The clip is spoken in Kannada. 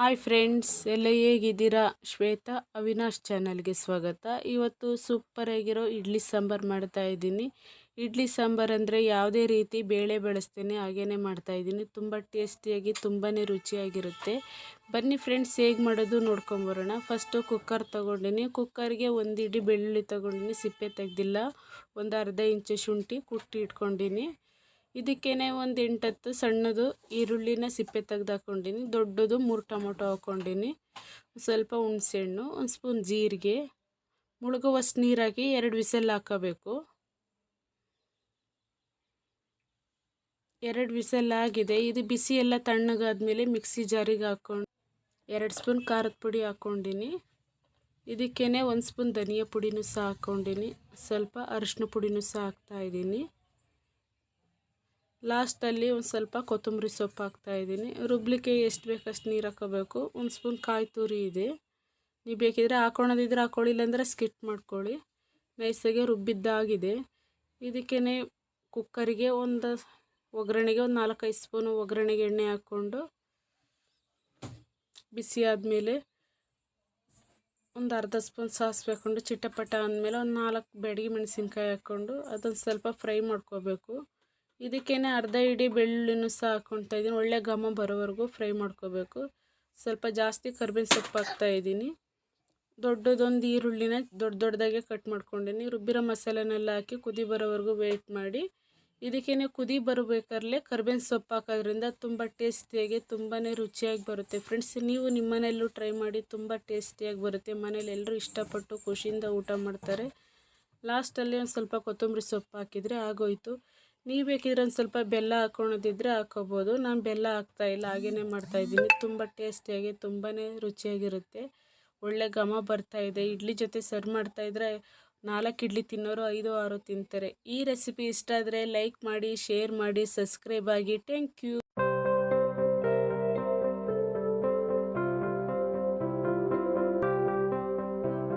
ಹಾಯ್ ಫ್ರೆಂಡ್ಸ್, ಎಲ್ಲ ಹೇಗಿದ್ದೀರಾ? ಶ್ವೇತಾ ಅವಿನಾಶ್ ಚಾನಲ್ಗೆ ಸ್ವಾಗತ. ಇವತ್ತು ಸೂಪರ್ ಆಗಿರೋ ಇಡ್ಲಿ ಸಾಂಬಾರು ಮಾಡ್ತಾ ಇದ್ದೀನಿ. ಇಡ್ಲಿ ಸಾಂಬಾರು ಅಂದರೆ ಯಾವುದೇ ರೀತಿ ಬೇಳೆ ಬಳಸ್ತೇನೆ ಹಾಗೇ ಮಾಡ್ತಾ ಇದ್ದೀನಿ. ತುಂಬ ಟೇಸ್ಟಿಯಾಗಿ ತುಂಬಾ ರುಚಿಯಾಗಿರುತ್ತೆ. ಬನ್ನಿ ಫ್ರೆಂಡ್ಸ್, ಹೇಗೆ ಮಾಡೋದು ನೋಡ್ಕೊಂಬರೋಣ. ಫಸ್ಟು ಕುಕ್ಕರ್ ತೊಗೊಂಡಿನಿ. ಕುಕ್ಕರ್ಗೆ ಒಂದು ಇಡೀ ಬೆಳ್ಳುಳ್ಳಿ ತೊಗೊಂಡಿನಿ, ಸಿಪ್ಪೆ ತೆಗೆದಿಲ್ಲ. ಒಂದು ಅರ್ಧ ಇಂಚು ಶುಂಠಿ ಕುಟ್ಟಿ ಇಟ್ಕೊಂಡಿನಿ. ಇದಕ್ಕೇನೆ ಒಂದು 8-10 ಸಣ್ಣದು ಈರುಳ್ಳಿನ ಸಿಪ್ಪೆ ತೆಗೆದು ಹಾಕ್ಕೊಂಡಿನಿ. ದೊಡ್ಡದು 3 ಟೊಮೊಟೊ ಹಾಕ್ಕೊಂಡಿನಿ. ಸ್ವಲ್ಪ ಹುಣಸೆಹಣ್ಣು, ಒಂದು ಸ್ಪೂನ್ ಜೀರಿಗೆ, ಮುಳುಗುವಷ್ಟು ನೀರಾಕಿ 2 ವಿಸಲ್ ಹಾಕೋಬೇಕು. 2 ವಿಸಲ್ ಆಗಿದೆ. ಇದು ಬಿಸಿ ಎಲ್ಲ ತಣ್ಣಗಾದ್ಮೇಲೆ ಮಿಕ್ಸಿ ಜಾರಿಗೆ ಹಾಕ್ಕೊಂಡು 2 ಸ್ಪೂನ್ ಖಾರದ ಪುಡಿ ಹಾಕ್ಕೊಂಡಿನಿ. ಇದಕ್ಕೇನೆ 1 ಸ್ಪೂನ್ ಧನಿಯಾ ಪುಡಿನೂ ಸಹ ಹಾಕ್ಕೊಂಡಿನಿ. ಸ್ವಲ್ಪ ಅರಿಶಿನ ಪುಡಿನೂ ಸಹ ಹಾಕ್ತಾಯಿದ್ದೀನಿ. ಲಾಸ್ಟಲ್ಲಿ ಒಂದು ಸ್ವಲ್ಪ ಕೊತ್ತಂಬರಿ ಸೊಪ್ಪು ಹಾಕ್ತಾಯಿದ್ದೀನಿ. ರುಬ್ಲಿಕ್ಕೆ ಎಷ್ಟು ಬೇಕಷ್ಟು ನೀರು ಹಾಕೋಬೇಕು. 1 ಸ್ಪೂನ್ ಕಾಯಿ ತುರಿ ಇದೆ. ನೀವು ಬೇಕಿದ್ರೆ ಹಾಕ್ಕೊಳೋದಿದ್ರೆ ಹಾಕ್ಕೊಳ್ಳಿ, ಇಲ್ಲಾಂದರೆ ಸ್ಕಿಪ್ ಮಾಡ್ಕೊಳ್ಳಿ. ನೈಸಾಗೆ ರುಬ್ಬಿದ್ದಾಗಿದೆ. ಇದಕ್ಕೇ ಕುಕ್ಕರಿಗೆ ಒಗ್ಗರಣೆಗೆ ಒಂದು 4-5 ಸ್ಪೂನು ಒಗ್ಗರಣೆಗೆ ಎಣ್ಣೆ ಹಾಕ್ಕೊಂಡು ಬಿಸಿ ಆದಮೇಲೆ ಒಂದು ಅರ್ಧ ಸ್ಪೂನ್ ಸಾಸಿವೆ ಹಾಕ್ಕೊಂಡು ಚಿಟಪಟ ಅಂದಮೇಲೆ ಒಂದು 4 ಬ್ಯಾಡಗಿ ಮೆಣಸಿನ್ಕಾಯಿ ಹಾಕ್ಕೊಂಡು ಅದನ್ನು ಸ್ವಲ್ಪ ಫ್ರೈ ಮಾಡ್ಕೋಬೇಕು. ಇದಕ್ಕೇನೆ ಅರ್ಧ ಇಡೀ ಬೆಳ್ಳುಳ್ಳಿನೂ ಸಹ ಹಾಕ್ಕೊಳ್ತಾ ಇದ್ದೀನಿ. ಒಳ್ಳೆ ಘಮ ಬರೋವರೆಗೂ ಫ್ರೈ ಮಾಡ್ಕೋಬೇಕು. ಸ್ವಲ್ಪ ಜಾಸ್ತಿ ಕರ್ಬೇವಿನ ಸೊಪ್ಪು ಹಾಕ್ತಾಯಿದ್ದೀನಿ. ದೊಡ್ಡದೊಂದು ಈರುಳ್ಳಿನ ದೊಡ್ಡದಾಗೆ ಕಟ್ ಮಾಡ್ಕೊಂಡಿನಿ. ರುಬ್ಬಿರೋ ಮಸಾಲೆನೆಲ್ಲ ಹಾಕಿ ಕುದಿ ಬರೋವರೆಗೂ ವೆಯ್ಟ್ ಮಾಡಿ. ಇದಕ್ಕೇನೆ ಕುದಿ ಬರಬೇಕಾದ್ರೆ ಕರ್ಬೇವಿನ ಸೊಪ್ಪು ಹಾಕೋದ್ರಿಂದ ತುಂಬ ಟೇಸ್ಟಿಯಾಗಿ ತುಂಬಾ ರುಚಿಯಾಗಿ ಬರುತ್ತೆ. ಫ್ರೆಂಡ್ಸ್, ನೀವು ನಿಮ್ಮ ಮನೆಯಲ್ಲೂ ಟ್ರೈ ಮಾಡಿ, ತುಂಬ ಟೇಸ್ಟಿಯಾಗಿ ಬರುತ್ತೆ. ಮನೇಲಿ ಎಲ್ಲರೂ ಇಷ್ಟಪಟ್ಟು ಖುಷಿಯಿಂದ ಊಟ ಮಾಡ್ತಾರೆ. ಲಾಸ್ಟಲ್ಲಿ ಒಂದು ಸ್ವಲ್ಪ ಕೊತ್ತಂಬರಿ ಸೊಪ್ಪು ಹಾಕಿದರೆ ಆಗೋಯ್ತು. ನೀವು ಬೇಕಿದ್ರೆ ಒಂದು ಸ್ವಲ್ಪ ಬೆಲ್ಲ ಹಾಕ್ಕೊಳೋದಿದ್ರೆ ಹಾಕ್ಕೋಬೋದು. ನಾನು ಬೆಲ್ಲ ಹಾಕ್ತಾಯಿಲ್ಲ, ಹಾಗೇ ಮಾಡ್ತಾಯಿದ್ದೀನಿ. ತುಂಬ ಟೇಸ್ಟಿಯಾಗಿ ತುಂಬಾ ರುಚಿಯಾಗಿರುತ್ತೆ. ಒಳ್ಳೆ ಘಮ ಬರ್ತಾಯಿದೆ. ಇಡ್ಲಿ ಜೊತೆ ಸರ್ವ್ ಮಾಡ್ತಾಯಿದ್ರೆ 4 ಇಡ್ಲಿ ತಿನ್ನೋರು 5-6 ತಿಂತಾರೆ. ಈ ರೆಸಿಪಿ ಇಷ್ಟ ಆದರೆ ಲೈಕ್ ಮಾಡಿ, ಶೇರ್ ಮಾಡಿ, ಸಬ್ಸ್ಕ್ರೈಬ್ ಆಗಿ. Thank you.